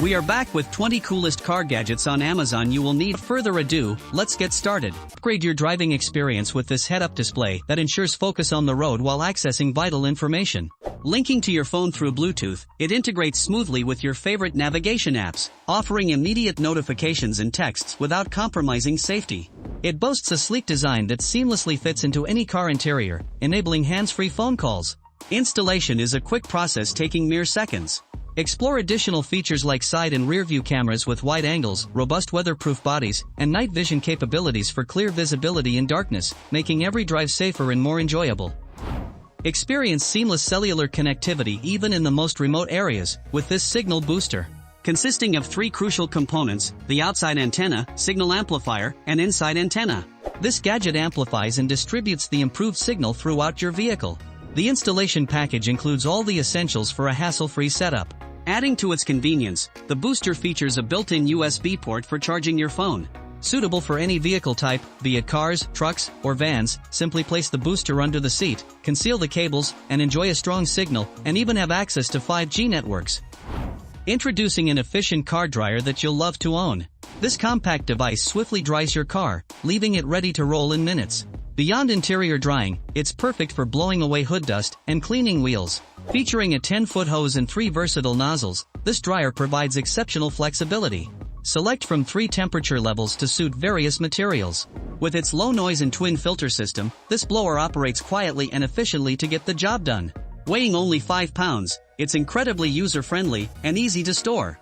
We are back with 20 coolest car gadgets on Amazon you will need. Without further ado, let's get started. Upgrade your driving experience with this head-up display that ensures focus on the road while accessing vital information. Linking to your phone through Bluetooth, it integrates smoothly with your favorite navigation apps, offering immediate notifications and texts without compromising safety. It boasts a sleek design that seamlessly fits into any car interior, enabling hands-free phone calls. Installation is a quick process taking mere seconds. Explore additional features like side and rear view cameras with wide angles, robust weatherproof bodies, and night vision capabilities for clear visibility in darkness, making every drive safer and more enjoyable. Experience seamless cellular connectivity even in the most remote areas with this signal booster. Consisting of 3 crucial components: the outside antenna, signal amplifier, and inside antenna. This gadget amplifies and distributes the improved signal throughout your vehicle. The installation package includes all the essentials for a hassle-free setup. Adding to its convenience, the booster features a built-in USB port for charging your phone. Suitable for any vehicle type, be it cars, trucks, or vans, simply place the booster under the seat, conceal the cables, and enjoy a strong signal, and even have access to 5G networks. Introducing an efficient car dryer that you'll love to own. This compact device swiftly dries your car, leaving it ready to roll in minutes. Beyond interior drying, it's perfect for blowing away hood dust and cleaning wheels. Featuring a 10-foot hose and 3 versatile nozzles, this dryer provides exceptional flexibility. Select from 3 temperature levels to suit various materials. With its low noise and twin filter system, this blower operates quietly and efficiently to get the job done. Weighing only 5 pounds, it's incredibly user-friendly and easy to store.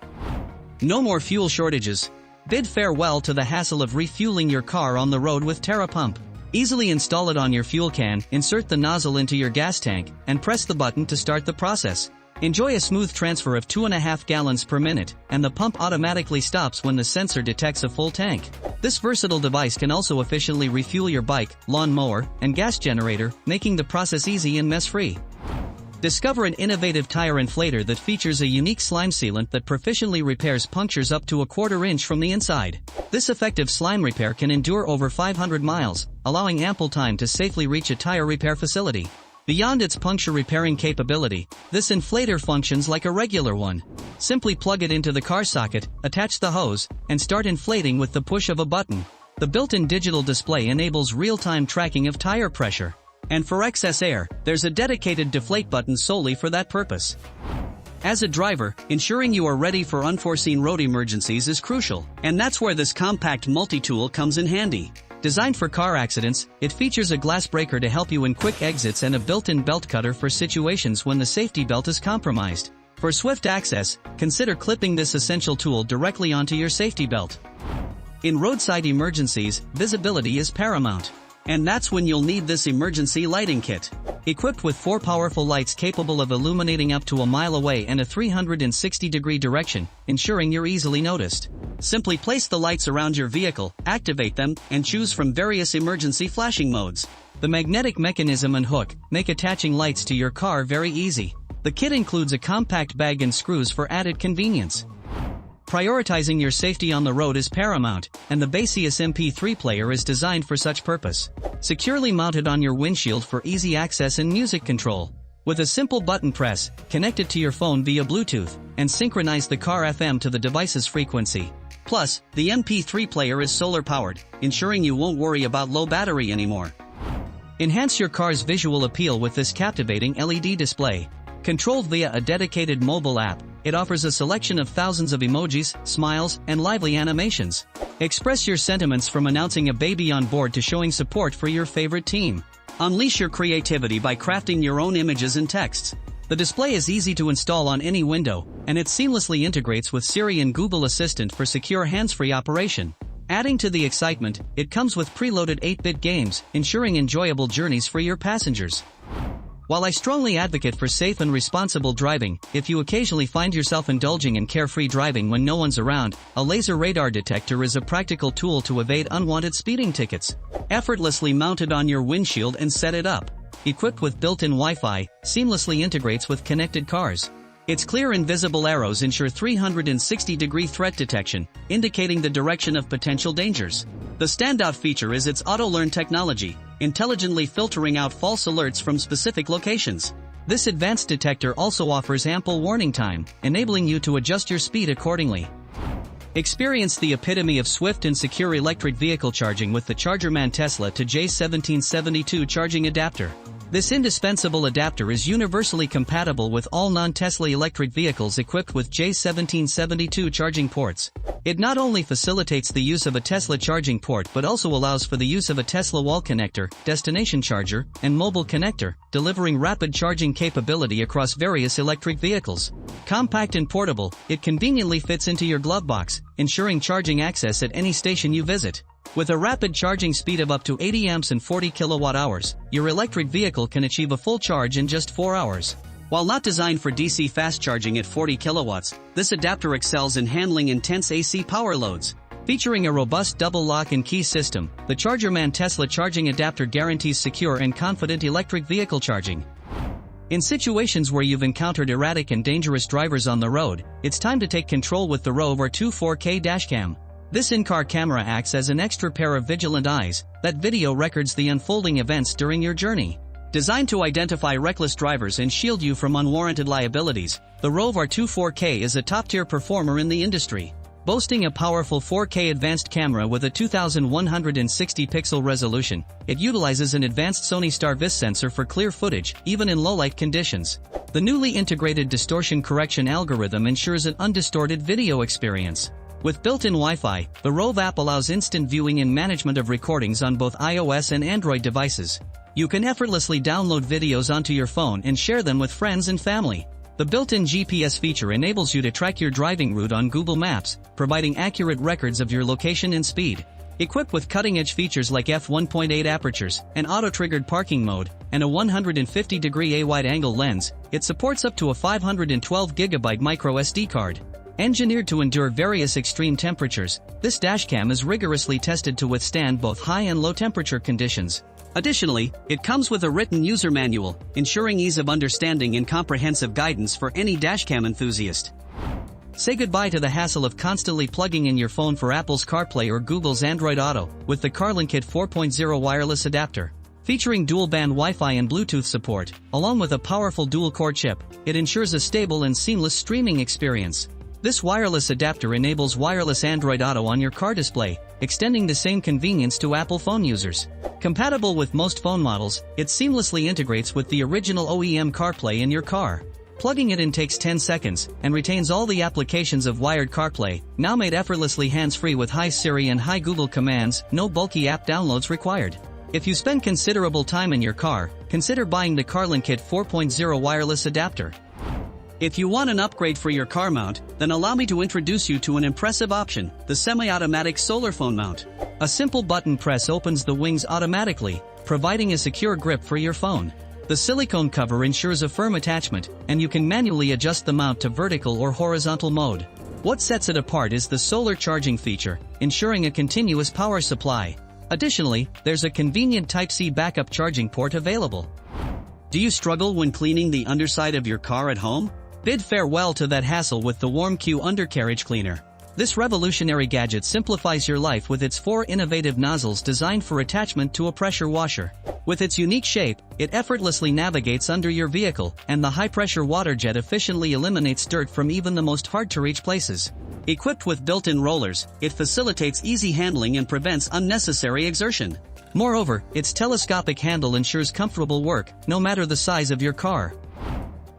No more fuel shortages. Bid farewell to the hassle of refueling your car on the road with TerraPump. Easily install it on your fuel can, insert the nozzle into your gas tank, and press the button to start the process. Enjoy a smooth transfer of 2.5 gallons per minute, and the pump automatically stops when the sensor detects a full tank. This versatile device can also efficiently refuel your bike, lawn mower, and gas generator, making the process easy and mess-free. Discover an innovative tire inflator that features a unique slime sealant that proficiently repairs punctures up to 1/4 inch from the inside. This effective slime repair can endure over 500 miles, allowing ample time to safely reach a tire repair facility. Beyond its puncture repairing capability, this inflator functions like a regular one. Simply plug it into the car socket, attach the hose, and start inflating with the push of a button. The built-in digital display enables real-time tracking of tire pressure. And for excess air, there's a dedicated deflate button solely for that purpose. As a driver, ensuring you are ready for unforeseen road emergencies is crucial, and that's where this compact multi-tool comes in handy. Designed for car accidents, it features a glass breaker to help you in quick exits and a built-in belt cutter for situations when the safety belt is compromised. For swift access, consider clipping this essential tool directly onto your safety belt. In roadside emergencies, visibility is paramount. And that's when you'll need this emergency lighting kit. Equipped with 4 powerful lights capable of illuminating up to a mile away and a 360-degree direction, ensuring you're easily noticed. Simply place the lights around your vehicle, activate them, and choose from various emergency flashing modes. The magnetic mechanism and hook make attaching lights to your car very easy. The kit includes a compact bag and screws for added convenience. Prioritizing your safety on the road is paramount, and the Baseus MP3 player is designed for such purpose. Securely mounted on your windshield for easy access and music control. With a simple button press, connect it to your phone via Bluetooth, and synchronize the car FM to the device's frequency. Plus, the MP3 player is solar-powered, ensuring you won't worry about low battery anymore. Enhance your car's visual appeal with this captivating LED display. Controlled via a dedicated mobile app, it offers a selection of thousands of emojis, smiles, and lively animations. Express your sentiments from announcing a baby on board to showing support for your favorite team. Unleash your creativity by crafting your own images and texts. The display is easy to install on any window, and it seamlessly integrates with Siri and Google Assistant for secure hands-free operation. Adding to the excitement, it comes with preloaded 8-bit games, ensuring enjoyable journeys for your passengers. While I strongly advocate for safe and responsible driving, if you occasionally find yourself indulging in carefree driving when no one's around, a laser radar detector is a practical tool to evade unwanted speeding tickets. Effortlessly mounted on your windshield and set it up. Equipped with built-in Wi-Fi, seamlessly integrates with connected cars. Its clear and visible arrows ensure 360-degree threat detection, indicating the direction of potential dangers. The standout feature is its auto-learn technology, intelligently filtering out false alerts from specific locations. This advanced detector also offers ample warning time, enabling you to adjust your speed accordingly. Experience the epitome of swift and secure electric vehicle charging with the ChargerMan Tesla to J1772 charging adapter. This indispensable adapter is universally compatible with all non-Tesla electric vehicles equipped with J1772 charging ports. It not only facilitates the use of a Tesla charging port but also allows for the use of a Tesla wall connector, destination charger, and mobile connector, delivering rapid charging capability across various electric vehicles. Compact and portable, it conveniently fits into your glove box, ensuring charging access at any station you visit. With a rapid charging speed of up to 80 amps and 40 kilowatt-hours, your electric vehicle can achieve a full charge in just 4 hours. While not designed for DC fast charging at 40 kilowatts, this adapter excels in handling intense AC power loads. Featuring a robust double lock and key system, the ChargerMan Tesla charging adapter guarantees secure and confident electric vehicle charging. In situations where you've encountered erratic and dangerous drivers on the road, it's time to take control with the Rove R2 4K dashcam. This in-car camera acts as an extra pair of vigilant eyes that video records the unfolding events during your journey. Designed to identify reckless drivers and shield you from unwarranted liabilities, the Rove R2 4K is a top-tier performer in the industry. Boasting a powerful 4K advanced camera with a 2160-pixel resolution, it utilizes an advanced Sony Star-Vis sensor for clear footage, even in low-light conditions. The newly integrated distortion correction algorithm ensures an undistorted video experience. With built-in Wi-Fi, the Rove app allows instant viewing and management of recordings on both iOS and Android devices. You can effortlessly download videos onto your phone and share them with friends and family. The built-in GPS feature enables you to track your driving route on Google Maps, providing accurate records of your location and speed. Equipped with cutting-edge features like f1.8 apertures, an auto-triggered parking mode, and a 150-degree wide-angle lens, it supports up to a 512GB microSD card. Engineered to endure various extreme temperatures, this dashcam is rigorously tested to withstand both high and low temperature conditions. Additionally, it comes with a written user manual, ensuring ease of understanding and comprehensive guidance for any dashcam enthusiast. Say goodbye to the hassle of constantly plugging in your phone for Apple's CarPlay or Google's Android Auto with the CarLinkit 4.0 wireless adapter. Featuring dual-band Wi-Fi and Bluetooth support, along with a powerful dual-core chip, it ensures a stable and seamless streaming experience. This wireless adapter enables wireless Android Auto on your car display, extending the same convenience to Apple phone users. Compatible with most phone models, it seamlessly integrates with the original OEM CarPlay in your car. Plugging it in takes 10 seconds, and retains all the applications of wired CarPlay, now made effortlessly hands-free with Hi Siri and Hi Google commands, no bulky app downloads required. If you spend considerable time in your car, consider buying the CarLinkit 4.0 wireless adapter. If you want an upgrade for your car mount, then allow me to introduce you to an impressive option, the semi-automatic solar phone mount. A simple button press opens the wings automatically, providing a secure grip for your phone. The silicone cover ensures a firm attachment, and you can manually adjust the mount to vertical or horizontal mode. What sets it apart is the solar charging feature, ensuring a continuous power supply. Additionally, there's a convenient Type-C backup charging port available. Do you struggle when cleaning the underside of your car at home? Bid farewell to that hassle with the WarmQ undercarriage cleaner. This revolutionary gadget simplifies your life with its 4 innovative nozzles designed for attachment to a pressure washer. With its unique shape, it effortlessly navigates under your vehicle, and the high-pressure water jet efficiently eliminates dirt from even the most hard-to-reach places. Equipped with built-in rollers, it facilitates easy handling and prevents unnecessary exertion. Moreover, its telescopic handle ensures comfortable work, no matter the size of your car.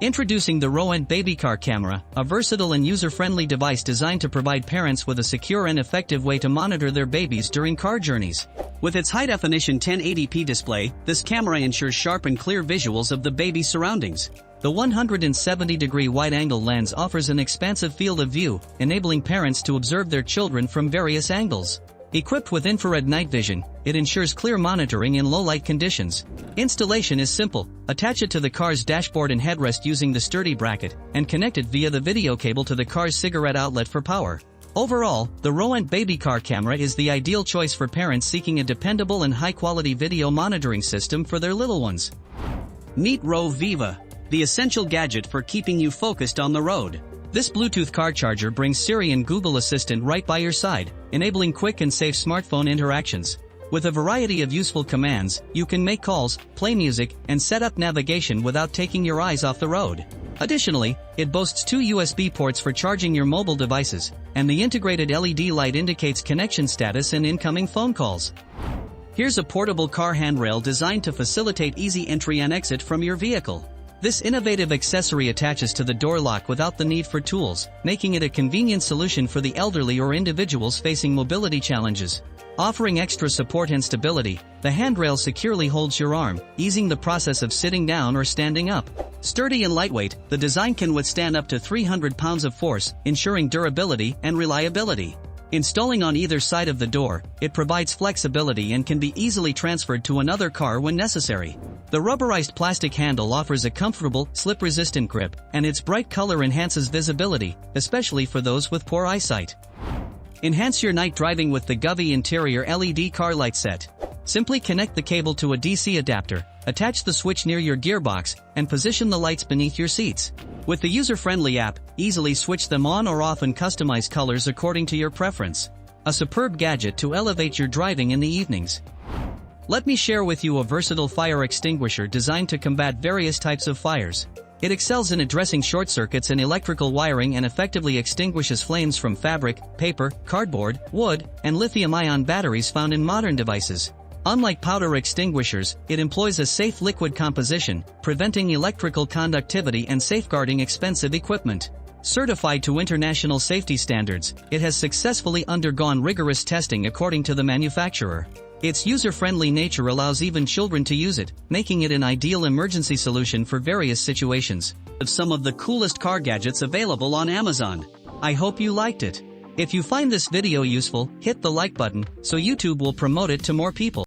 Introducing the Rove Baby Car Camera, a versatile and user-friendly device designed to provide parents with a secure and effective way to monitor their babies during car journeys. With its high-definition 1080p display, this camera ensures sharp and clear visuals of the baby's surroundings. The 170-degree wide-angle lens offers an expansive field of view, enabling parents to observe their children from various angles. Equipped with infrared night vision, it ensures clear monitoring in low-light conditions. Installation is simple. Attach it to the car's dashboard and headrest using the sturdy bracket, and connect it via the video cable to the car's cigarette outlet for power. Overall, the Rove Baby Car Camera is the ideal choice for parents seeking a dependable and high-quality video monitoring system for their little ones. Meet Rove Viva, the essential gadget for keeping you focused on the road. This Bluetooth car charger brings Siri and Google Assistant right by your side, enabling quick and safe smartphone interactions. With a variety of useful commands, you can make calls, play music, and set up navigation without taking your eyes off the road. Additionally, it boasts 2 USB ports for charging your mobile devices, and the integrated LED light indicates connection status and incoming phone calls. Here's a portable car handrail designed to facilitate easy entry and exit from your vehicle. This innovative accessory attaches to the door lock without the need for tools, making it a convenient solution for the elderly or individuals facing mobility challenges. Offering extra support and stability, the handrail securely holds your arm, easing the process of sitting down or standing up. Sturdy and lightweight, the design can withstand up to 300 pounds of force, ensuring durability and reliability. Installing on either side of the door, it provides flexibility and can be easily transferred to another car when necessary. The rubberized plastic handle offers a comfortable, slip-resistant grip, and its bright color enhances visibility, especially for those with poor eyesight. Enhance your night driving with the Govee interior LED car light set. Simply connect the cable to a DC adapter, attach the switch near your gearbox, and position the lights beneath your seats. With the user-friendly app, easily switch them on or off and customize colors according to your preference. A superb gadget to elevate your driving in the evenings. Let me share with you a versatile fire extinguisher designed to combat various types of fires. It excels in addressing short circuits and electrical wiring and effectively extinguishes flames from fabric, paper, cardboard, wood, and lithium-ion batteries found in modern devices. Unlike powder extinguishers, it employs a safe liquid composition, preventing electrical conductivity and safeguarding expensive equipment. Certified to international safety standards, it has successfully undergone rigorous testing according to the manufacturer. Its user-friendly nature allows even children to use it, making it an ideal emergency solution for various situations. Of some of the coolest car gadgets available on Amazon. I hope you liked it. If you find this video useful, hit the like button, so YouTube will promote it to more people.